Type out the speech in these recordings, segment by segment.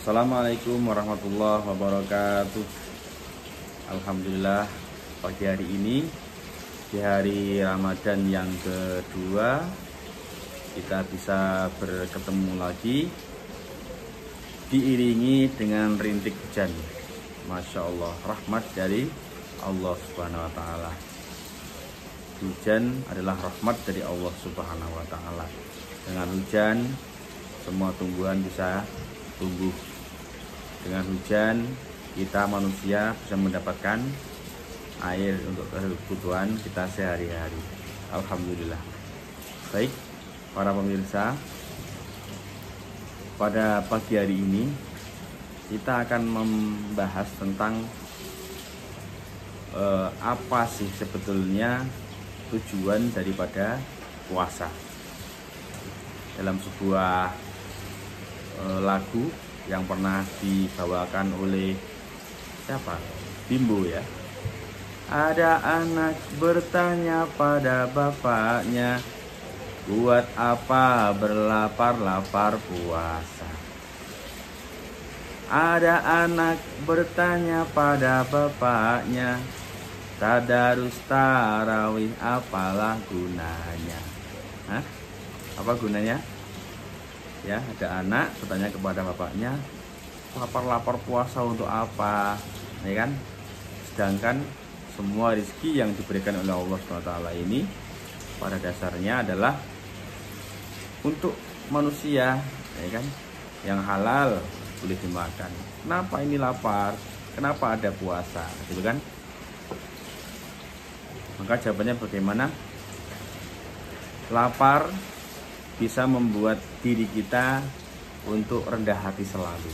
Assalamualaikum warahmatullahi wabarakatuh. Alhamdulillah, pagi hari ini di hari Ramadan yang kedua kita bisa berketemu lagi diiringi dengan rintik hujan. Masya Allah, rahmat dari Allah Subhanahu wa Ta'ala. Hujan adalah rahmat dari Allah Subhanahu wa Ta'ala. Dengan hujan semua tumbuhan bisa tumbuh. Dengan hujan kita manusia bisa mendapatkan air untuk kebutuhan kita sehari-hari. Alhamdulillah. Baik para pemirsa, pada pagi hari ini kita akan membahas tentang apa sih sebetulnya tujuan daripada puasa. Dalam sebuah lagu yang pernah dibawakan oleh siapa? Bimbo ya. Ada anak bertanya pada bapaknya, buat apa berlapar-lapar puasa? Ada anak bertanya pada bapaknya, tadarus tarawih apalah gunanya? Hah? Apa gunanya? Ya, ada anak bertanya kepada bapaknya, lapar-lapar puasa untuk apa? Ya kan? Sedangkan semua rezeki yang diberikan oleh Allah SWT ini pada dasarnya adalah untuk manusia, ya kan? Yang halal boleh dimakan. Kenapa ini lapar? Kenapa ada puasa? Gitu kan? Maka jawabannya bagaimana? Lapar bisa membuat diri kita untuk rendah hati selalu.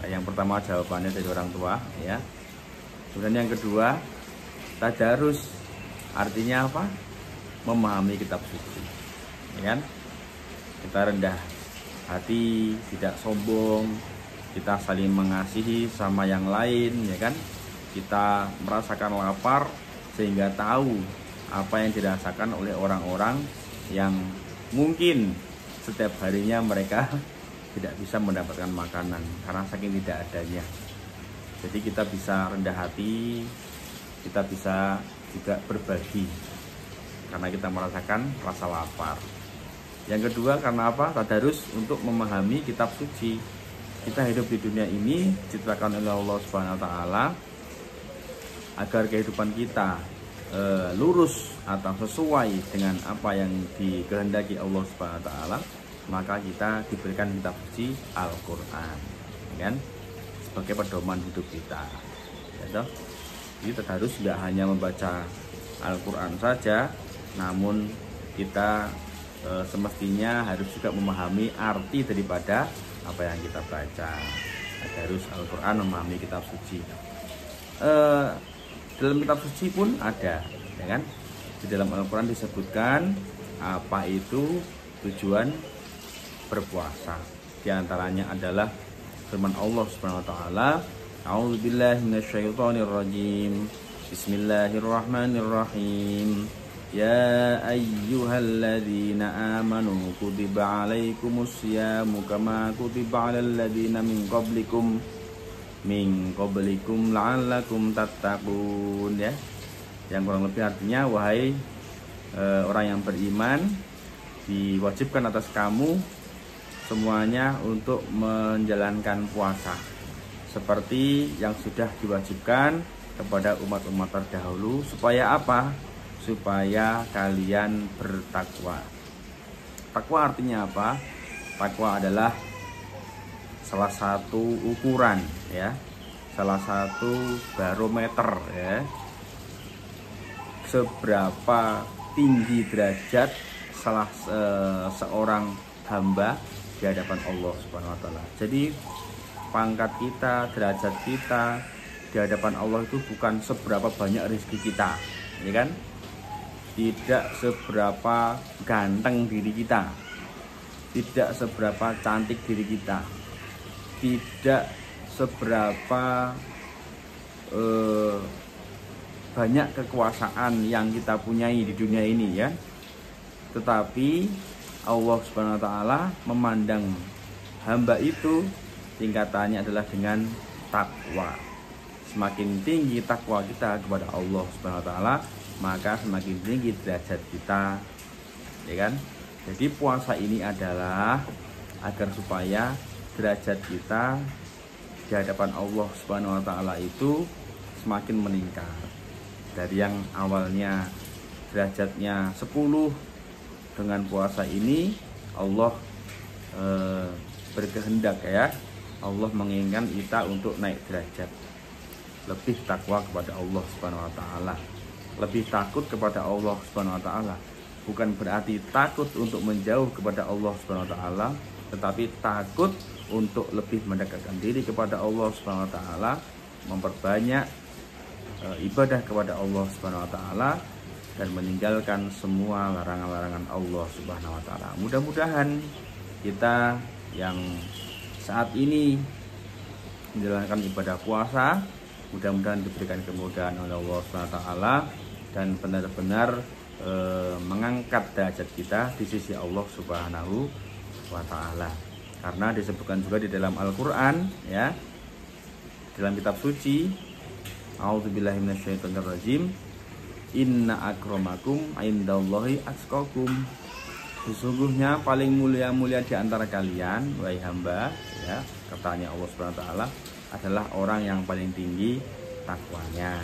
Nah, yang pertama jawabannya dari orang tua, ya. Kemudian yang kedua, tadarus, artinya apa? Memahami kitab suci, ya kan? Kita rendah hati, tidak sombong, kita saling mengasihi sama yang lain, ya kan? Kita merasakan lapar sehingga tahu apa yang dirasakan oleh orang-orang yang mungkin setiap harinya mereka tidak bisa mendapatkan makanan karena saking tidak adanya. Jadi kita bisa rendah hati, kita bisa juga berbagi karena kita merasakan rasa lapar. Yang kedua, karena apa? Tadarus, untuk memahami kitab suci. Kita hidup di dunia ini diciptakan oleh Allah Subhanahu wa Ta'ala agar kehidupan kita lurus atau sesuai dengan apa yang dikehendaki Allah Subhanahu wa Ta'ala, maka kita diberikan kitab suci Al-Qur'an, kan? Sebagai pedoman hidup kita. Ya, jadi tadarus tidak hanya membaca Al-Qur'an saja, namun kita semestinya harus juga memahami arti daripada apa yang kita baca. Tadarus Al-Qur'an, memahami kitab suci. Dalam kitab suci pun ada, ya kan? Di dalam Al-Quran disebutkan apa itu tujuan berpuasa. Di antaranya adalah firman Allah Subhanahu wa Ta'ala, A'udzubillahi minasyaitonirrajim. Bismillahirrahmanirrahim. Ya ayyuhalladzina amanu kutiba alaikumusyamu kama kutiba alal ladzina min qablikum la'allakum tattaqun, ya. Yang kurang lebih artinya, wahai orang yang beriman, diwajibkan atas kamu semuanya untuk menjalankan puasa seperti yang sudah diwajibkan kepada umat-umat terdahulu, supaya apa? Supaya kalian bertakwa. Takwa artinya apa? Takwa adalah salah satu ukuran, ya, salah satu barometer, ya, seberapa tinggi derajat seorang hamba di hadapan Allah Subhanahu wa Ta'ala. Jadi pangkat kita, derajat kita di hadapan Allah itu bukan seberapa banyak rezeki kita, ya kan? Tidak seberapa ganteng diri kita, tidak seberapa cantik diri kita, tidak seberapa banyak kekuasaan yang kita punyai di dunia ini, ya. Tetapi Allah Subhanahu wa Ta'ala memandang hamba itu, tingkatannya adalah dengan takwa. Semakin tinggi takwa kita kepada Allah Subhanahu wa taala, maka semakin tinggi derajat kita, ya kan? Jadi puasa ini adalah agar supaya derajat kita di hadapan Allah Subhanahu wa taala itu semakin meningkat. Dari yang awalnya derajatnya 10, dengan puasa ini Allah berkehendak, ya, Allah menginginkan kita untuk naik derajat, lebih takwa kepada Allah Subhanahu wa taala, lebih takut kepada Allah Subhanahu wa taala. Bukan berarti takut untuk menjauh kepada Allah Subhanahu wa taala, tetapi takut untuk lebih mendekatkan diri kepada Allah Subhanahu wa taala, memperbanyak ibadah kepada Allah Subhanahu wa taala, dan meninggalkan semua larangan-larangan Allah Subhanahu wa taala. Mudah-mudahan kita yang saat ini menjalankan ibadah puasa, mudah-mudahan diberikan kemudahan oleh Allah Subhanahu wa taala dan benar-benar mengangkat derajat kita di sisi Allah Subhanahu wa taala. Karena disebutkan juga di dalam Al-Qur'an, ya, dalam kitab suci, A'udzubillahi minasyaitonirrajim, inna akramakum indallahi atqakum. Sesungguhnya paling mulia-mulia di antara kalian, wahai hamba, ya, katanya Allah Subhanahu wa taala, adalah orang yang paling tinggi takwanya,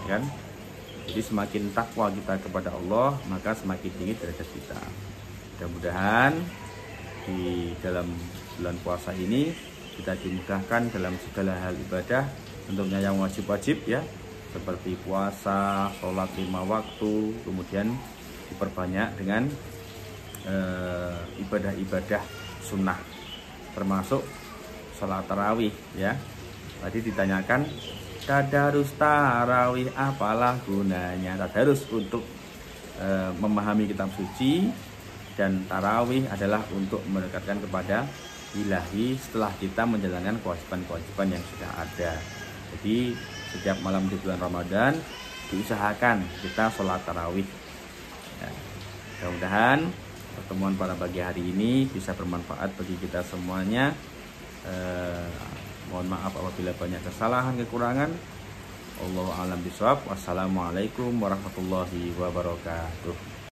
kan? Jadi semakin takwa kita kepada Allah, maka semakin tinggi derajat kita. Mudah-mudahan di dalam bulan puasa ini kita dimudahkan dalam segala hal ibadah, tentunya yang wajib-wajib, ya, seperti puasa, sholat 5 waktu, kemudian diperbanyak dengan ibadah-ibadah sunnah, termasuk sholat tarawih, ya. Tadi ditanyakan, tadarus tarawih apalah gunanya? Tadarus untuk memahami kitab suci, dan tarawih adalah untuk mendekatkan kepada ilahi setelah kita menjalankan kewajiban-kewajiban yang sudah ada. Jadi setiap malam di bulan Ramadan diusahakan kita sholat tarawih, ya. Mudah-mudahan pertemuan pada pagi hari ini bisa bermanfaat bagi kita semuanya. Mohon maaf apabila banyak kesalahan, kekurangan. Allahu a'lam bishawab. Wassalamualaikum warahmatullahi wabarakatuh.